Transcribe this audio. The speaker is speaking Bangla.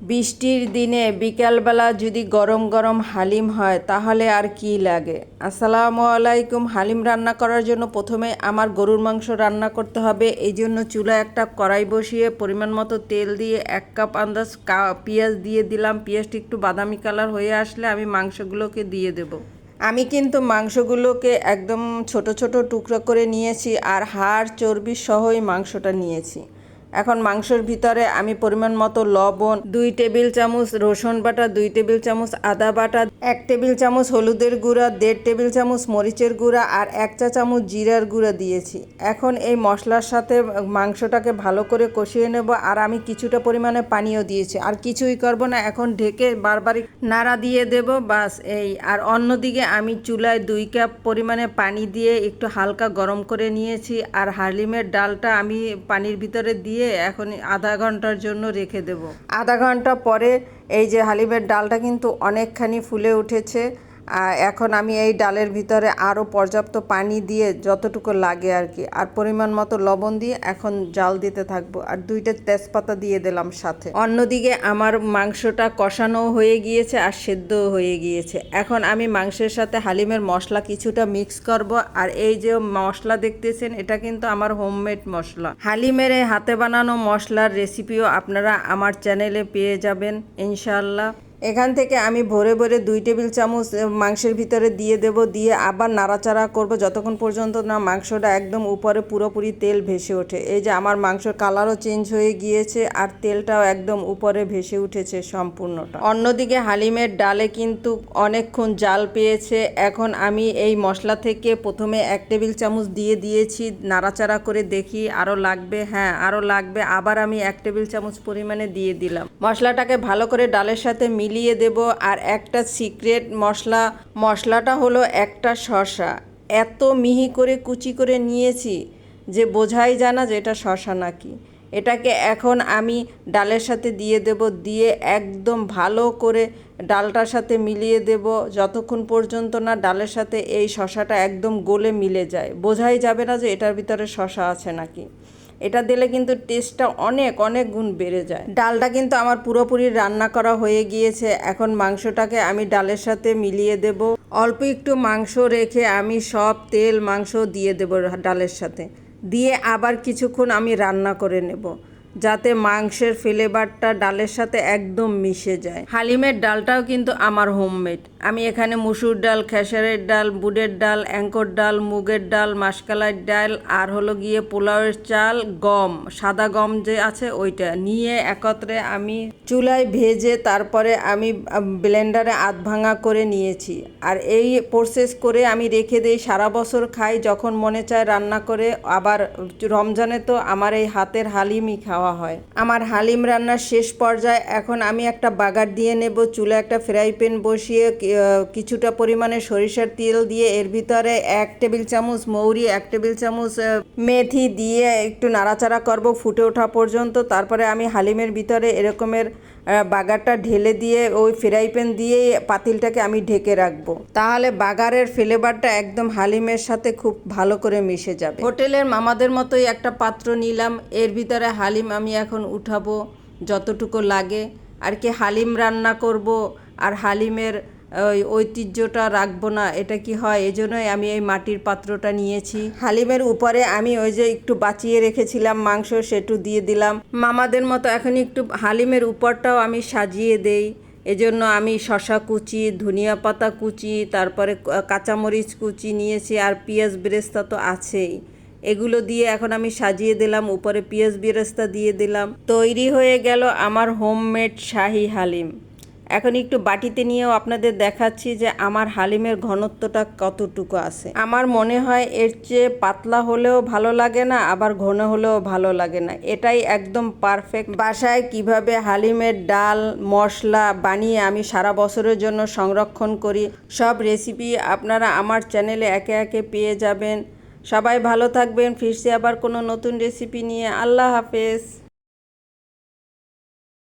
বৃষ্টির দিনে বিকালবেলা যদি গরম গরম হালিম হয় তাহলে আর কি লাগে। আসসালামু আলাইকুম। হালিম রান্না করার জন্য প্রথমে আমার গরুর মাংস রান্না করতে হবে। এই জন্য চুলায় একটা কড়াই বসিয়ে পরিমাণ মতো তেল দিয়ে 1 কাপ আন্দাজ পেঁয়াজ দিয়ে দিলাম। পেঁয়াজটি একটু বাদামি কালার হয়ে আসলে আমি মাংসগুলোকে দিয়ে দেব। আমি কিন্তু মাংসগুলোকে একদম ছোট ছোট টুকরো করে নিয়েছি আর হাড় চর্বি সহই মাংসটা নিয়েছি। এখন মাংসের ভিতরে আমি পরিমাণ মতো লবণ, 2 টেবিল চামচ রসুন বাটা, 2 টেবিল চামচ আদা বাটা, 1 টেবিল চামচ হলুদের গুঁড়া, 1.5 টেবিল চামচ মরিচের গুঁড়া আর 1 চা চামচ জিরার গুঁড়া দিয়েছি। এখন এই মশলার সাথে মাংসটাকে ভালো করে কষিয়ে নেব আর আমি কিছুটা পরিমাণে পানিও দিয়েছি। আর কিছুই করব না, এখন ঢেকে বারবার নাড়া দিয়ে দেব, বাস এই। আর অন্যদিকে আমি চুলায় 2 কাপ পরিমাণে পানি দিয়ে একটু হালকা গরম করে নিয়েছি আর হালিমের ডালটা আমি পানির ভিতরে দিয়ে এখন আধা ঘন্টার জন্য রেখে দেব। আধা ঘন্টা পরে এই যে হালিমের ডালটা কিন্তু অনেকখানি ফুলে উঠেছে। এখন আমি এই ডালের ভিতরে আরও পর্যাপ্ত পানি দিয়ে যতটুকু লাগে আর কি, আর পরিমাণ মতো লবণ দিয়ে এখন জাল দিতে থাকবো। আর 2টা তেজপাতা দিয়ে দিলাম সাথে। অন্যদিকে আমার মাংসটা কষানো হয়ে গিয়েছে আর সেদ্ধও হয়ে গিয়েছে। এখন আমি মাংসের সাথে হালিমের মশলা কিছুটা মিক্স করব। আর এই যে মশলা দেখতেছেন এটা কিন্তু আমার হোমমেড মশলা। হালিমের এই হাতে বানানো মশলার রেসিপিও আপনারা আমার চ্যানেলে পেয়ে যাবেন ইনশাআল্লাহ। এখান থেকে আমি ভরে ভরে 2 টেবিল চামচ মাংসের ভিতরে দিয়ে দেব, দিয়ে আবার নাড়াচাড়া করব যতক্ষণ পর্যন্ত না মাংসটা একদম উপরে পুরোপুরি তেল ভেসে ওঠে। এই যে আমার মাংসের কালারও চেঞ্জ হয়ে গিয়েছে আর তেলটাও একদম উপরে ভেসে উঠেছে সম্পূর্ণটা। অন্যদিকে হালিমের ডালে কিন্তু অনেকক্ষণ জাল পেয়েছে। এখন আমি এই মশলা থেকে প্রথমে 1 টেবিল চামচ দিয়ে দিয়েছি, নাড়াচাড়া করে দেখি আরও লাগবে, হ্যাঁ আরও লাগবে, আবার আমি 1 টেবিল চামচ পরিমাণে দিয়ে দিলাম। মশলাটাকে ভালো করে ডালের সাথে মিলিয়ে দেব। আর একটা সিক্রেট মশলাটা হলো একটা শসা। এত মিহি করে কুচি করে নিয়েছি যে বোঝাই যায় না যে এটা শসা নাকি। এটাকে এখন আমি ডালের সাথে দিয়ে দেব, দিয়ে একদম ভালো করে ডালটার সাথে মিলিয়ে দেব যতক্ষণ পর্যন্ত না ডালের সাথে এই শসাটা একদম গলে মিলে যায়। বোঝাই যাবে না যে এটার ভিতরে শসা আছে নাকি। এটা দিলে কিন্তু টেস্টটা অনেক অনেক গুণ বেড়ে যায়। ডালটা কিন্তু আমার পুরোপুরি রান্না করা হয়ে গিয়েছে। এখন মাংসটাকে আমি ডালের সাথে মিলিয়ে দেব। অল্প একটু মাংস রেখে আমি সব তেল মাংস দিয়ে দেব ডালের সাথে, দিয়ে আবার কিছুক্ষণ আমি রান্না করে নেব যাতে মাংসের ফ্লেভারটা ডালের সাথে একদম মিশে যায়। হালিমের ডালটাও কিন্তু আমার হোমমেড। আমি এখানে মসুর ডাল, খেসারের ডাল, বুটের ডাল, অ্যাঙ্কর ডাল, মুগের ডাল, মাসকলাই ডাল আর হলো গিয়ে পোলাওয়ের চাল, গম, সাদা গম যে আছে ওইটা নিয়ে একত্রে আমি চুলায় ভেজে তারপরে আমি ব্লেন্ডারে আধ ভাঙা করে নিয়েছি। আর এই প্রসেস করে আমি রেখে দিই, সারা বছর খাই, যখন মনে চায় রান্না করে। আবার রমজানে তো আমার এই হাতের হালিমই খাওয়া হয়। আমার হালিম রান্নার শেষ পর্যায়ে এখন আমি একটা বাগার দিয়ে নেব। চুলে একটা ফ্রাই প্যান বসিয়ে কিছুটা পরিমাণে সরিষার তেল দিয়ে এর ভিতরে 1 টেবিল চামচ মৌরি, 1 টেবিল চামচ মেথি দিয়ে একটু নাড়াচাড়া করব ফুটে ওঠা পর্যন্ত। তারপরে আমি হালিমের ভিতরে এরকমের বাগারটা ঢেলে দিয়ে ওই ফ্রাই প্যান দিয়ে পাতিলটাকে আমি ঢেকে রাখবো। তাহলে বাগারের ফ্লেভারটা একদম হালিমের সাথে খুব ভালো করে মিশে যাবে। হোটেলের মামাদের মতোই একটা পাত্র নিলাম, এর ভিতরে হালিম আমি এখন উঠাবো যতটুকু লাগে আর কি। হালিম রান্না করব আর হালিমের ওই ঐতিহ্যটা রাখবো না, এটা কি হয়, এজন্যই আমি এই মাটির পাত্রটা নিয়েছি। হালিমের উপরে আমি ওই যে একটু বাঁচিয়ে রেখেছিলাম মাংস সেটু দিয়ে দিলাম মামাদের মতো। এখন একটু হালিমের উপরটাও আমি সাজিয়ে দেই, এজন্য আমি শসা কুচি, ধনিয়া পাতা কুচি, তারপরে কাঁচামরিচ কুচি নিয়েছি আর পেঁয়াজ বেরেস্তা তো আছেই। এগুলো দিয়ে এখন আমি সাজিয়ে দিলাম, উপরে পেঁয়াজ বেরেস্তা দিয়ে দিলাম। তৈরি হয়ে গেল আমার হোমমেড শাহি হালিম। এখন একটু বাটিতে নিয়েও আপনাদের দেখাচ্ছি যে আমার হালিমের ঘনত্বটা কতটুকু আছে। আমার মনে হয় এর চেয়ে পাতলা হলেও ভালো লাগে না, আবার ঘন হলেও ভালো লাগে না, এটাই একদম পারফেক্ট। বাসায় কিভাবে হালিমের ডাল মশলা বানিয়ে আমি সারা বছরের জন্য সংরক্ষণ করি সব রেসিপি আপনারা আমার চ্যানেলে একে একে পেয়ে যাবেন। সবাই ভালো থাকবেন, ফিরছি আবার কোনো নতুন রেসিপি নিয়ে। আল্লাহ হাফেজ।